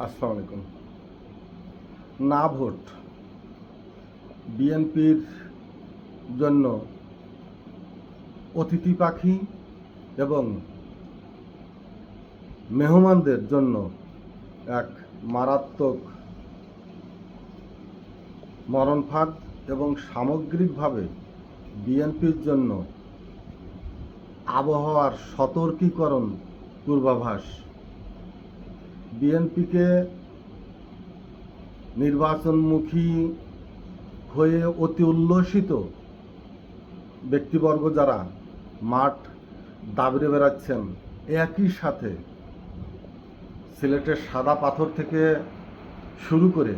আসসালামু আলাইকুম। না ভোট বিএনপির জন্য অতিথি পাখি এবং মেহমানদের জন্য এক মারাত্মক মরণ ফাঁদ এবং সামগ্রিকভাবে বিএনপির জন্য আবহাওয়ার সতর্কীকরণ পূর্বাভাস। বিএনপিকে নির্বাচনমুখী হয়ে অতি উল্লসিত ব্যক্তিবর্গ যারা মাঠ দাবড়ে বেড়াচ্ছেন, একই সাথে সিলেটের সাদা পাথর থেকে শুরু করে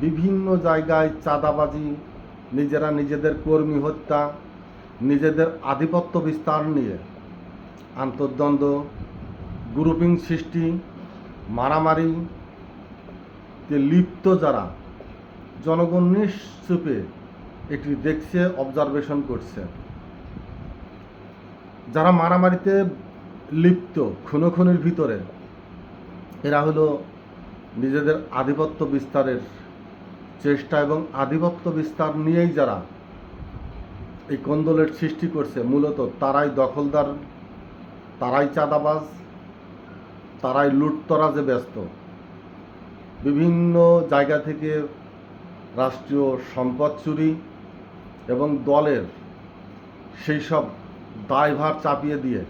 বিভিন্ন জায়গায় চাঁদাবাজি, নিজেরা নিজেদের কর্মী হত্যা, নিজেদের আধিপত্য বিস্তার নিয়ে আন্তর্দ্বন্দ্ব, গ্রুপিং সৃষ্টি, মারামারিতে লিপ্ত যারা, জনগণ নিশ্চুপে এটি দেখছে, অবজারভেশন করছে। যারা মারামারিতে লিপ্ত, খুনোখুনির ভিতরে, এরা হলো নিজেদের আধিপত্য বিস্তারের চেষ্টা এবং আধিপত্য বিস্তার নিয়েই যারা এই কোন্দলের সৃষ্টি করছে। মূলত তারাই দখলদার, তারাই চাঁদাবাজ, তারাই লুটতরাজে ব্যস্ত। বিভিন্ন জায়গা থেকে রাষ্ট্রীয় সম্পদ চুরি এবং দলের সেই সব দায়ভার চাপিয়ে দিয়ে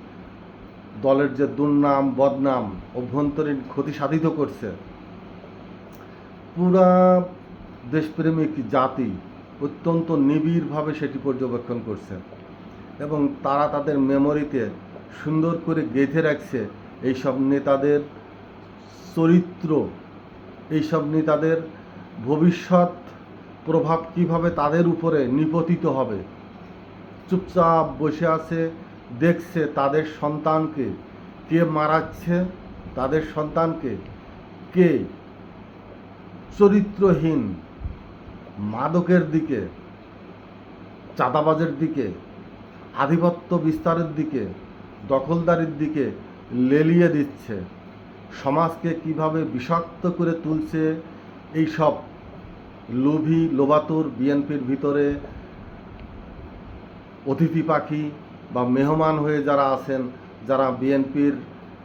দলের যে দুর্নাম, বদনাম, অভ্যন্তরীণ ক্ষতি সাধিত করছে। পুরা দেশপ্রেমিক জাতি অত্যন্ত নিবিড়ভাবে সেটি পর্যবেক্ষণ করছে এবং তারা তাদের মেমোরিতে সুন্দর করে গেঁথে রাখছে এইসব নেতাদের চরিত্র, এইসব নেতাদের ভবিষ্যৎ প্রভাব কিভাবে তাদের উপরে নিপতিত হবে। চুপচাপ বসে আছে, দেখছে তাদের সন্তানকে কে মারাচ্ছে, তাদের সন্তানকে কে চরিত্রহীন মাদকের দিকে, চাঁদাবাজের দিকে, আধিপত্য বিস্তারের দিকে, দখলদারির দিকে লেলিয়ে দিচ্ছে। সমাজকে কিভাবে বিষাক্ত করে তুলছে এইসব লোভী লোবাতুর বিএনপির ভিতরে অতিথি পাখি বা মেহমান হয়ে যারা আছেন, যারা বিএনপির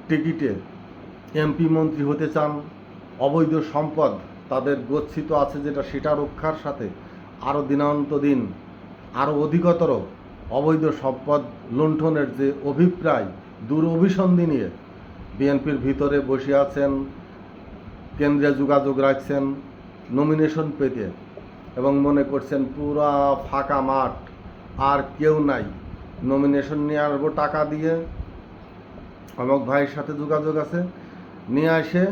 টিকিটে এমপি মন্ত্রী হতে চান, অবৈধ সম্পদ তাদের গচ্ছিত আছে যেটা, সেটা রক্ষার সাথে আরও দিনান্তদিন আরও অধিকতর অবৈধ সম্পদ লুণ্ঠনের যে অভিপ্রায়, অভিসন্ধি নিয়ে বিএনপির ভিতরে বসে আছেন, কেন্দ্রে যোগাযোগ রাখছেন নমিনেশন পেতে এবং মনে করছেন পুরা ফাঁকা মাঠ, আর কেউ নাই, নমিনেশন নিয়ে আসবো টাকা দিয়ে, অমক ভাইয়ের সাথে যোগাযোগ আছে, নিয়ে আসে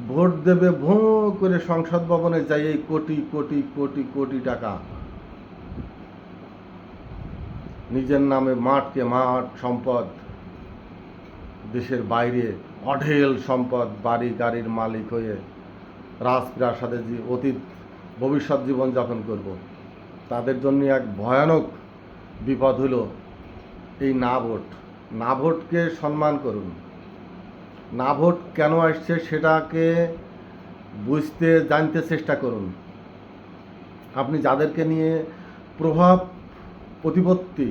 ভোট দেবে ভোঁ করে সংসদ ভবনে যাই এই কোটি কোটি কোটি কোটি টাকা নিজের নামে, মাঠকে মাঠ সম্পদ, দেশের বাইরে অঢেল সম্পদ, বাড়ি গাড়ির মালিক হয়ে রাজপ্রাসাদে যে অতীত ভবিষ্যৎ জীবনযাপন করব। তাদের জন্য এক ভয়ানক বিপদ হলো এই না ভোট। না ভোটকে সম্মান করুন। না ভোট কেন আসছে সেটাকে বুঝতে, জানতে চেষ্টা করুন। আপনি যাদেরকে নিয়ে প্রভাব প্রতিপত্তি,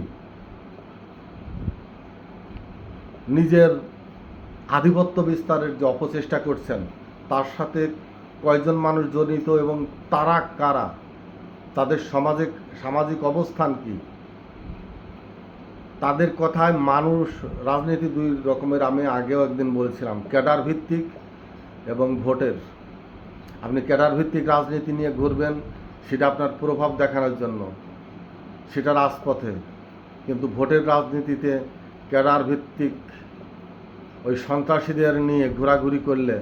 নিজের আধিপত্য বিস্তারের যে অপচেষ্টা করছেন, তার সাথে কয়জন মানুষ জড়িত এবং তারা কারা, তাদের সামাজিক অবস্থান কি, তাদের কথায় মানুষ। রাজনীতি দুই রকমের, আমি আগেও একদিন বলেছিলাম, ক্যাডার ভিত্তিক এবং ভোটের। আপনি ক্যাডার ভিত্তিক রাজনীতি নিয়ে ঘুরবেন, সেটা আপনার প্রভাব দেখানোর জন্য, সেটা রাজপথে। কিন্তু ভোটের রাজনীতিতে ক্যাডার ভিত্তিক ওই সন্ত্রাসীদের নিয়ে ঘোরাঘুরি করলে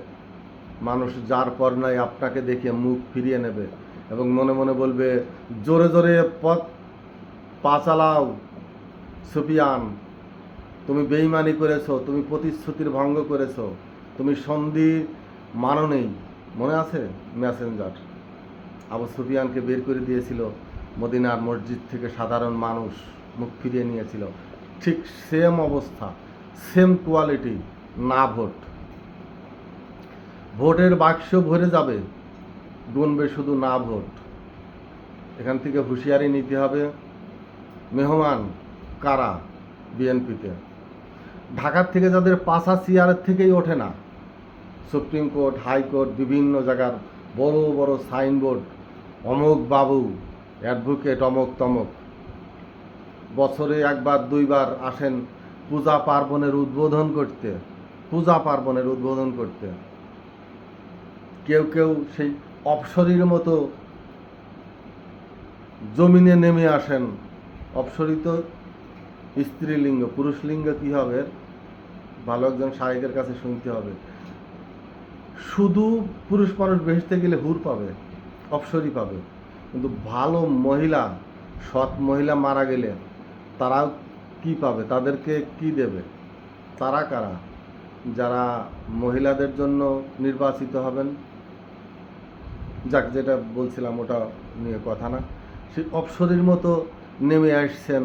মানুষ যার পর নাই আপনাকে দেখে মুখ ফিরিয়ে নেবে এবং মনে মনে বলবে, জোরে জোরে পা চালাও সুফিয়ান, তুমি বেঈমানি করেছো, তুমি প্রতিশ্রুতির ভঙ্গ করেছো, তুমি সন্ধি মানো নেই। মনে আছে মেসেঞ্জার আবু সুফিয়ানকে বের করে দিয়েছিল মদিনার মসজিদ থেকে, সাধারণ মানুষ মুখ ফিরিয়ে নিয়েছিল। ঠিক সেম অবস্থা, সেম কোয়ালিটি না ভোট। ভোটের বাক্স ভরে যাবে, গুনবে শুধু না ভোট। এখান থেকে হুঁশিয়ারি নিতে হবে। মেহমান কারা বিএনপিতে? ঢাকার থেকে যাদের পাশা চেয়ারের থেকেই ওঠে না, সুপ্রিম কোর্ট, হাইকোর্ট, বিভিন্ন জায়গার বড় বড় সাইনবোর্ড, অমুক বাবু অ্যাডভোকেট অমুক তমক, বছরে একবার দুইবার আসেন পূজা পার্বণের উদ্বোধন করতে। কেউ কেউ সেই অপসরীর মতো জমিনে নেমে আসেন। অপসরী তো স্ত্রীলিঙ্গ, পুরুষলিঙ্গ কি হবে? ভালো একজন শায়েকের কাছে শুনতে হবে। শুধু পুরুষ মানুষ বেহেশতে গেলে হুর পাবে, অপসরী পাবে, কিন্তু ভালো মহিলা, সৎ মহিলা মারা গেলে তারাও কি পাবে? তাদেরকে কি দেবে? তারা কারা? যারা মহিলাদের জন্য নির্বাচিত হবেন। যাক, যেটা বলছিলাম ওটা নিয়ে কথা না। সেই অপসরীর মতো নেমে আসছেন,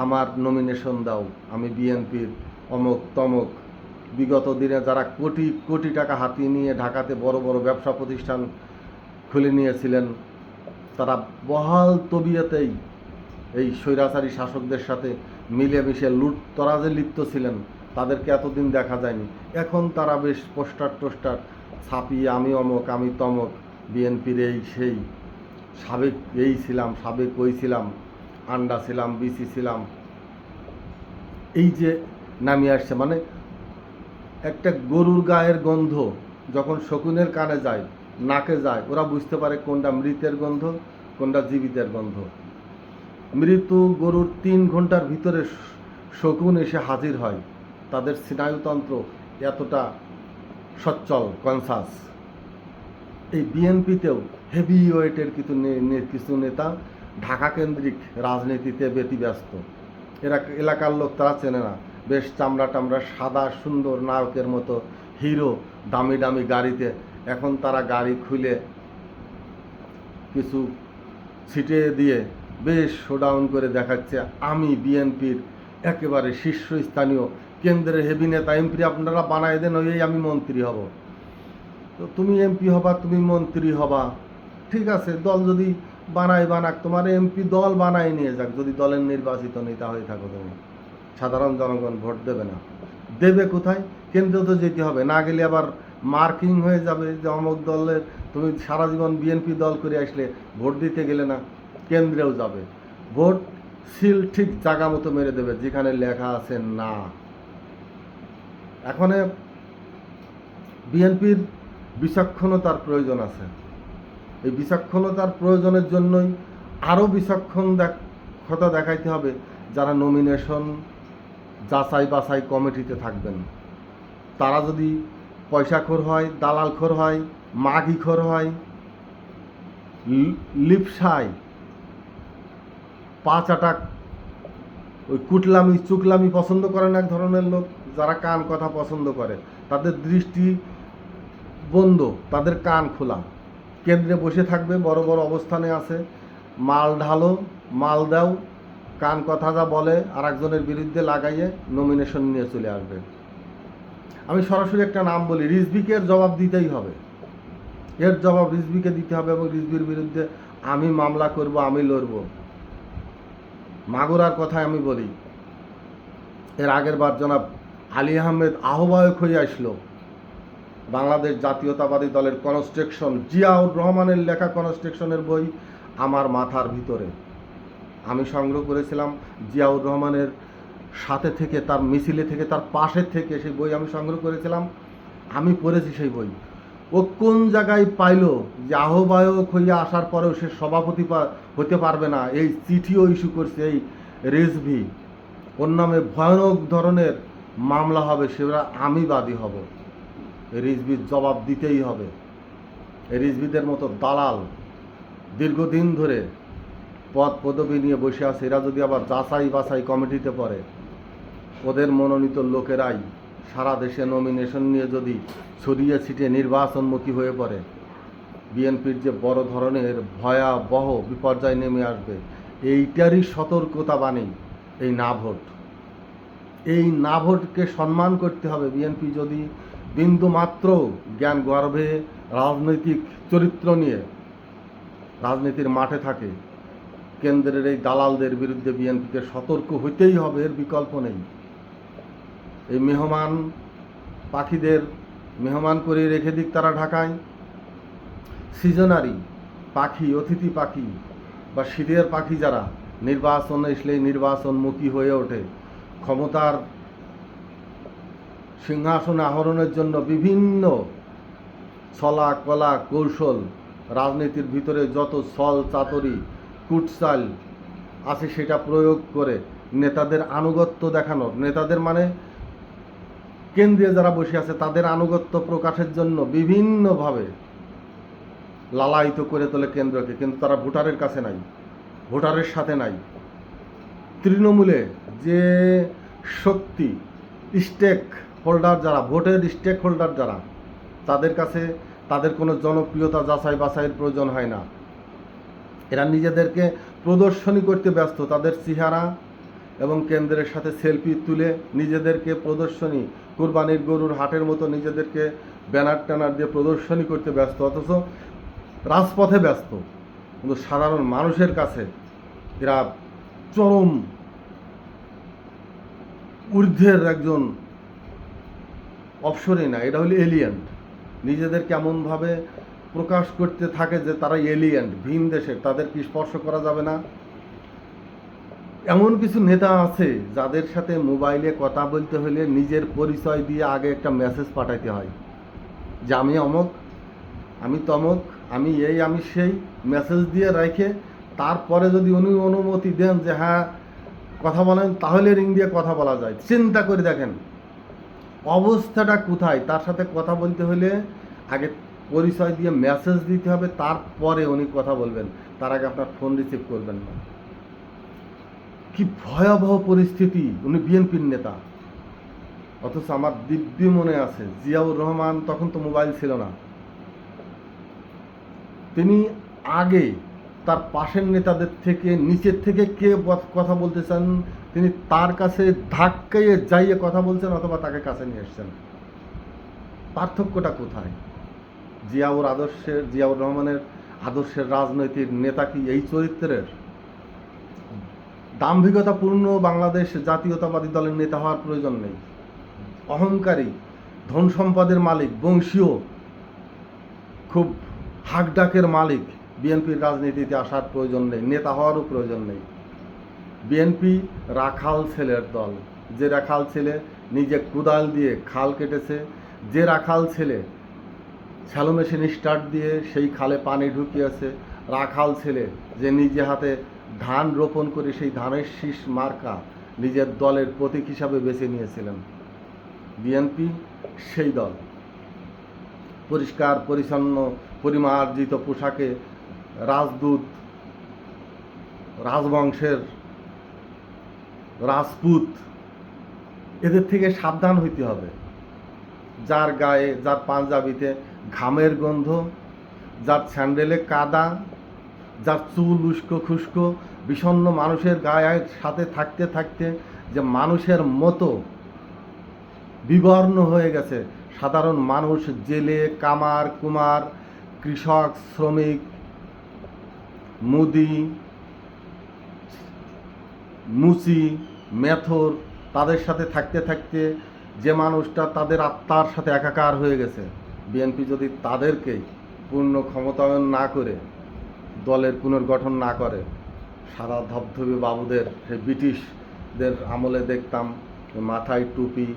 আমার নমিনেশন দাও, আমি বিএনপির অমুক তমক। বিগত দিনে যারা কোটি কোটি টাকা হাতিয়ে নিয়ে ঢাকাতে বড় বড় ব্যবসা প্রতিষ্ঠান খুলে নিয়েছিলেন, তারা বহাল তবিয়তেই এই স্বৈরাচারী শাসকদের সাথে মিলেমিশে লুটতরাজে লিপ্ত ছিলেন, তাদেরকে এতদিন দেখা যায়নি। এখন তারা বেশ পোস্টার টোস্টার ছাপিয়ে আমি অমক আমি তমক, বিএনপির এই সেই, সাবেক এই ছিলাম, সাবেক ওই ছিলাম, আন্ডা ছিলাম, বিসি ছিলাম, এই যে নামিয়ে আসছে। মানে একটা গরুর গায়ের গন্ধ যখন শকুনের কানে যায়, নাকে যায়, ওরা বুঝতে পারে কোনটা মৃতের গন্ধ, কোনটা জীবিতের গন্ধ। মৃত গরুর 3 ঘন্টার ভিতরে শকুন এসে হাজির হয়। তাদের স্নায়ুতন্ত্র এতটা সচ্ছল, কনসাস। এই বিএনপিতেও হেভি ওয়েটের কিছু নেতা ঢাকা কেন্দ্রিক রাজনীতিতে ব্যতিব্যস্ত। এরা এলাকার লোক তারা চেনে না। বেশ চামড়া টামড়া সাদা সুন্দর নায়কের মতো হিরো, দামি দামি গাড়িতে। এখন তারা গাড়ি খুলে কিছু ছিটিয়ে দিয়ে বেশ শোডাউন করে দেখাচ্ছে, আমি বিএনপির একেবারে শীর্ষস্থানীয় কেন্দ্রের হেভি নেতা, এমপি আপনারা বানাই দেন, ওই আমি মন্ত্রী হব। তো তুমি এমপি হবা, তুমি মন্ত্রী হবা, ঠিক আছে, দল যদি বানাক, তোমার এমপি দল বানাই নিয়ে যাক। যদি দলের নির্বাচিত নেতা হয়ে থাকো, তুমি সাধারণ জনগণ ভোট দেবে না। দেবে কোথায়? কেন্দ্রে তো যেতে হবে, না গেলে আবার মার্কিং হয়ে যাবে যে অমুক দলের, তুমি সারা জীবন বিএনপি দল করে আসলে ভোট দিতে গেলে না, কেন্দ্রেও যাবে। ভোট সিল ঠিক জায়গা মতো মেরে দেবে যেখানে লেখা আছে না। এখন বিএনপির বিচক্ষণতার প্রয়োজন আছে। এই বিচক্ষণতার প্রয়োজনের জন্যই আরও বিচক্ষণতা দেখাইতে হবে যারা নমিনেশন যাচাই বাছাই কমিটিতে থাকবেন। তারা যদি পয়সাখোর হয়, দালালখোর হয়, মাগিখোর হয়, লিপসায় পা চাটাক, ওই কুটলামি চুকলামি পছন্দ করেন এক ধরনের লোক, যারা কান কথা পছন্দ করে, তাদের দৃষ্টি বন্ধ, তাদের কান খোলা, কেন্দ্রে বসে থাকবে, বড় বড় অবস্থানে আছে, মাল ঢালো, মাল দাও, কান কথা যা বলে আর একজনের বিরুদ্ধে লাগাইয়ে নমিনেশন নিয়ে চলে আসবে। আমি সরাসরি একটা নাম বলি, রিজভিকে এর জবাব দিতেই হবে। এর জবাব রিজভিকে দিতে হবে এবং রিজভির বিরুদ্ধে আমি মামলা করব, আমি লড়ব। মাগুরার কথায় আমি বলি, এর আগের বার জনাব আলী আহমেদ আহ্বায়ক হয়ে আসলো বাংলাদেশ জাতীয়তাবাদী দলের কনস্ট্রাকশন, জিয়াউর রহমানের লেখা কনস্ট্রাকশনের বই আমার মাথার ভিতরে। আমি সংগ্রহ করেছিলাম জিয়াউর রহমানের সাথে থেকে, তার মিছিলে থেকে, তার পাশে থেকে সেই বই আমি সংগ্রহ করেছিলাম। আমি পড়েছি সেই বই। ও কোন জায়গায় পাইল যে আহ্বায়ক হইয়া আসার পরেও সে সভাপতি হতে পারবে না, এই চিঠিও ইস্যু করছে এই রিজভি। ওর নামে ভয়ানক ধরনের মামলা হবে, সেটা আমি বাদী হব। রিজভির জবাব দিতেই হবে। রিজভিদের মতো দালাল দীর্ঘদিন ধরে পদ পদবি নিয়ে বসে আছে, এরা যদি আবার যাচাই বাছাই কমিটিতে পড়ে, ওদের মনোনীত লোকেরাই সারা দেশে নমিনেশন নিয়ে যদি ছড়িয়ে ছিটিয়ে নির্বাচনমুখী হয়ে পড়ে, বিএনপির যে বড় ধরনের ভয়াবহ বিপর্যয় নেমে আসবে, এইটারই সতর্কতা বাণী এই না ভোট। এই না ভোটকে সম্মান করতে হবে। বিএনপি যদি বিন্দু মাত্র জ্ঞান গর্ভে রাজনৈতিক চরিত্র নিয়ে রাজনীতির মাঠে থাকে, কেন্দ্রের এই দালালদের বিরুদ্ধে বিএনপিকে সতর্ক হইতেই হবে, এর বিকল্প নেই। এই মেহমান পাখিদের মেহমান করে রেখে দিক তারা ঢাকায়। সিজনারি পাখি, অতিথি পাখি বা শীতের পাখি যারা নির্বাচন আসলেই নির্বাচনমুখী হয়ে ওঠে, ক্ষমতার সিংহাসন আহরণের জন্য বিভিন্ন ছলা কলা কৌশল, রাজনীতির ভিতরে যত ছল চাতুরি কুটচাল আছে সেটা প্রয়োগ করে নেতাদের আনুগত্য দেখানোর, নেতাদের মানে কেন্দ্রে যারা বসে আছে তাদের আনুগত্য প্রকাশের জন্য বিভিন্নভাবে লালায়িত করে তোলে কেন্দ্রকে, কিন্তু তারা ভোটারের কাছে নাই, ভোটারের সাথে নাই। তৃণমূলে যে শক্তি স্টেক হোল্ডার যারা, ভোটের স্টেক হোল্ডার যারা, তাদের কাছে তাদের কোনো জনপ্রিয়তা যাচাই বাছাইয়ের প্রয়োজন হয় না। এরা নিজেদেরকে প্রদর্শনী করতে ব্যস্ত, তাদের চেহারা এবং কেন্দ্রের সাথে সেলফি তুলে নিজেদেরকে প্রদর্শনী, কুরবানির গরুর হাটের মতো নিজেদেরকে ব্যানার ট্যানার দিয়ে প্রদর্শনী করতে ব্যস্ত, অথচ রাজপথে ব্যস্ত। কিন্তু সাধারণ মানুষের কাছে এরা চরম ঊর্ধ্বের একজন অপসরই না, এটা হলো এলিয়েন্ট। নিজেদের কেমনভাবে প্রকাশ করতে থাকে যে তারা এলিয়েন্ট, ভিন দেশের, তাদের কি স্পর্শ করা যাবে না। এমন কিছু নেতা আছে যাদের সাথে মোবাইলে কথা বলতে হলে নিজের পরিচয় দিয়ে আগে একটা মেসেজ পাঠাইতে হয় যে আমি অমুক, আমি তমুক, আমি এই, আমি সেই, মেসেজ দিয়ে রেখে তারপরে যদি উনি অনুমতি দেন যে হ্যাঁ কথা বলেন, তাহলে রিং দিয়ে কথা বলা যায়। চিন্তা করে দেখেন অবস্থাটা কোথায়। তার সাথে কথা বলতে হলে আগে পরিচয় দিয়ে মেসেজ দিতে হবে, তারপরে উনি কথা বলবেন, তার আগে আপনার ফোন রিসিভ করবেন না। কি ভয়াবহ পরিস্থিতি। উনি বিএনপির নেতা, অথচ আমার দিব্য মনে আছে জিয়াউর রহমান, তখন তো মোবাইল ছিল না, তিনি আগে তার পাশের নেতাদের থেকে, নিচের থেকে কে কথা বলতে চান তিনি তার কাছে ধাক্কাইয়ে যাইয়ে কথা বলছেন অথবা তাকে কাছে নিয়ে এসছেন। পার্থক্যটা কোথায়? জিয়াউর রহমানের আদর্শের রাজনৈতিক নেতা কি এই চরিত্রের? দাম্ভিকতাপূর্ণ বাংলাদেশ জাতীয়তাবাদী দলের নেতা হওয়ার প্রয়োজন নেই। অহংকারী, ধন সম্পদের মালিক, বংশীয়, খুব হাকডাকের মালিক বিএনপির রাজনীতিতে আসার প্রয়োজন নেই, নেতা হওয়ারও প্রয়োজন নেই। বিএনপি রাখাল ছেলের দল। যে রাখাল ছেলে নিজে কুদাল দিয়ে খাল কেটেছে, যে রাখাল ছেলে শ্যালো মেশিন স্টার্ট দিয়ে সেই খালে পানি ঢুকিয়েছে, রাখাল ছেলে যে নিজে হাতে ধান রোপণ করে সেই ধানের শীষ মার্কা নিজের দলের প্রতীক হিসাবে বেছে নিয়েছিলেন। বিএনপি সেই দল। পরিষ্কার পরিচ্ছন্ন পরিমার্জিত পোশাকে রাজদূত, রাজবংশের রাজপুত, এদের থেকে সাবধান হইতে হবে। যার গায়ে, যার পাঞ্জাবিতে ঘামের গন্ধ, যার স্যান্ডেলে কাদা, যার চুল উস্কো খুস্কো, বিষণ্ণ মানুষের গায়ের সাথে থাকতে থাকতে যে মানুষের মতো বিবর্ণ হয়ে গেছে সাধারণ মানুষ, জেলে, কামার কুমার, কৃষক, শ্রমিক, মুদি, মুচি, মেথর, তাদের সাথে থাকতে থাকতে যে মানুষটা তাদের আত্মার সাথে একাকার হয়ে গেছে, বিএনপি যদি তাদেরকে পূর্ণ ক্ষমতায়ন না করে, দলের পুনর্গঠন না করে, সাদা ধবধবে বাবুদের, সেই ব্রিটিশদের আমলে দেখতাম মাথায় টুপি,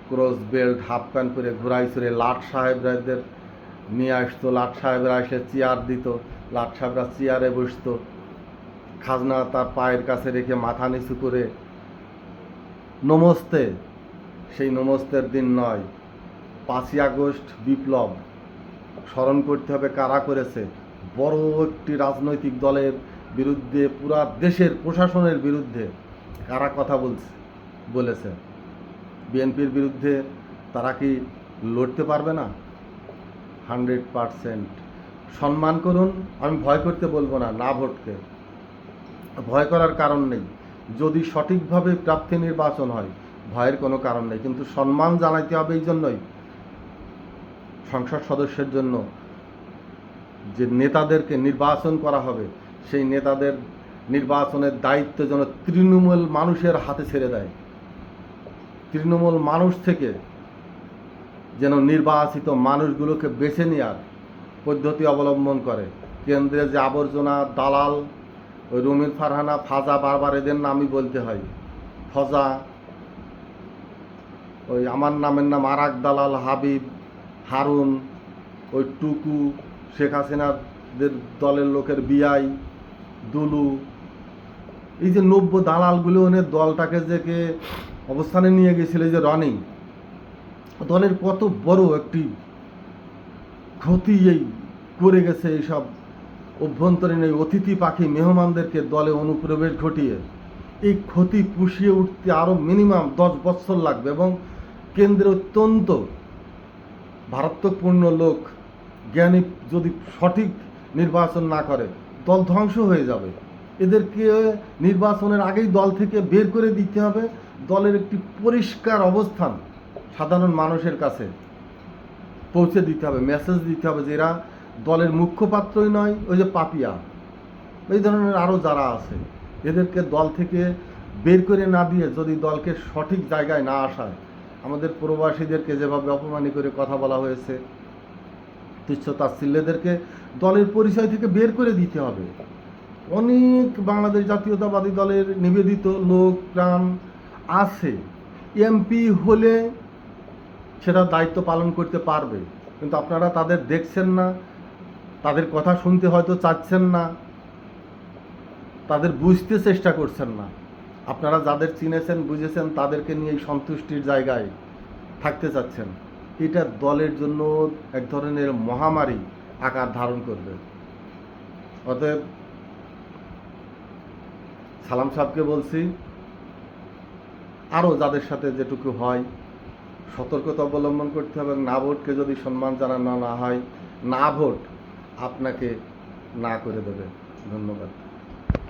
ক্রস বেল্ট, হাফ প্যান্ট পরে ঘুরাই চড়ে লাট সাহেবরাদের নিয়ে আসতো, লাট সাহেবরা এসে চেয়ার দিত, লাট সাহেবরা চেয়ারে বসতো, খাজনা তার পায়ের কাছে রেখে মাথা নিচু করে নমস্তে। সেই নমস্তের দিন নয়, 5ই আগস্ট বিপ্লব স্মরণ করতে হবে কারা করেছে। বড় একটি রাজনৈতিক দলের বিরুদ্ধে, পুরা দেশের প্রশাসনের বিরুদ্ধে কারা কথা বলেছে। বিএনপির বিরুদ্ধে তারা কি লড়তে পারবে না? 100%। সম্মান করুন, আমি ভয় করতে বলবো না, না ভোটকে ভয় করার কারণ নেই। যদি সঠিকভাবে প্রার্থী নির্বাচন হয় ভয়ের কোনো কারণ নেই, কিন্তু সম্মান জানাইতে হবে। এই জন্যই সংসদ সদস্যের জন্য যে নেতাদেরকে নির্বাচন করা হবে, সেই নেতাদের নির্বাচনের দায়িত্ব যেন তৃণমূল মানুষের হাতে ছেড়ে দেয়। তৃণমূল মানুষ থেকে যেন নির্বাচিত মানুষগুলোকে বেছে নেওয়ার পদ্ধতি অবলম্বন করে। কেন্দ্রে যে আবর্জনা দালাল, ওই রুমিন ফারহানা, ফাজা, বারবার এদের নামই বলতে হয়, ফজা, ওই আমার নামের নাম আরাক দালাল, হাবিব, হারুন, ওই টুকু, শেখ হাসিনাদের দলের লোকের বিআই, দুলু, এই যে 90 দালালগুলো ওনের দলটাকে যে অবস্থানে নিয়ে গেছিল, এই যে রনি, দলের কত বড় একটি ক্ষতি এই করে গেছে। এইসব অভ্যন্তরীণ এই অতিথি পাখি মেহমানদেরকে দলে অনুপ্রবেশ ঘটিয়ে এই ক্ষতি পুষিয়ে উঠতে আরও মিনিমাম 10 বছর লাগবে। এবং কেন্দ্রে অত্যন্ত ভারতপূর্ণ লোক, জ্ঞানী যদি সঠিক নির্বাচন না করে, দল ধ্বংস হয়ে যাবে। এদেরকে নির্বাচনের আগেই দল থেকে বের করে দিতে হবে। দলের একটি পরিষ্কার অবস্থান সাধারণ মানুষের কাছে পৌঁছে দিতে হবে, মেসেজ দিতে হবে যে এরা দলের মুখ্যপাত্রই নয়, ওই যে পাপিয়া, এই ধরনের আরও যারা আছে, এদেরকে দল থেকে বের করে না দিয়ে যদি দলকে সঠিক জায়গায় না আসায়, আমাদের প্রবাসীদেরকে যেভাবে অপমানি করে কথা বলা হয়েছে, তুচ্ছ তাচ্ছিল্যদেরকে দলের পরিচয় থেকে বের করে দিতে হবে। অনেক বাংলাদেশ জাতীয়তাবাদী দলের নিবেদিত লোক প্রাণ আছে, এমপি হলে সেটা দায়িত্ব পালন করতে পারবে, কিন্তু আপনারা তাদের দেখছেন না, তাদের কথা শুনতে হয়তো চাচ্ছেন না, তাদের বুঝতে চেষ্টা করছেন না। আপনারা যাদের চিনেছেন, বুঝেছেন, তাদেরকে নিয়ে এই সন্তুষ্টির জায়গায় থাকতে চাচ্ছেন। এটা দলের জন্য এক ধরনের মহামারী আকার ধারণ করবে। অতএব সালাম সাহেবকে বলছি, আরও যাদের সাথে যেটুকু হয় সতর্কতা অবলম্বন করতে হবে। না ভোটকে যদি সম্মান জানানো না হয়, না ভোট আপনাকে না করে দেবে। ধন্যবাদ।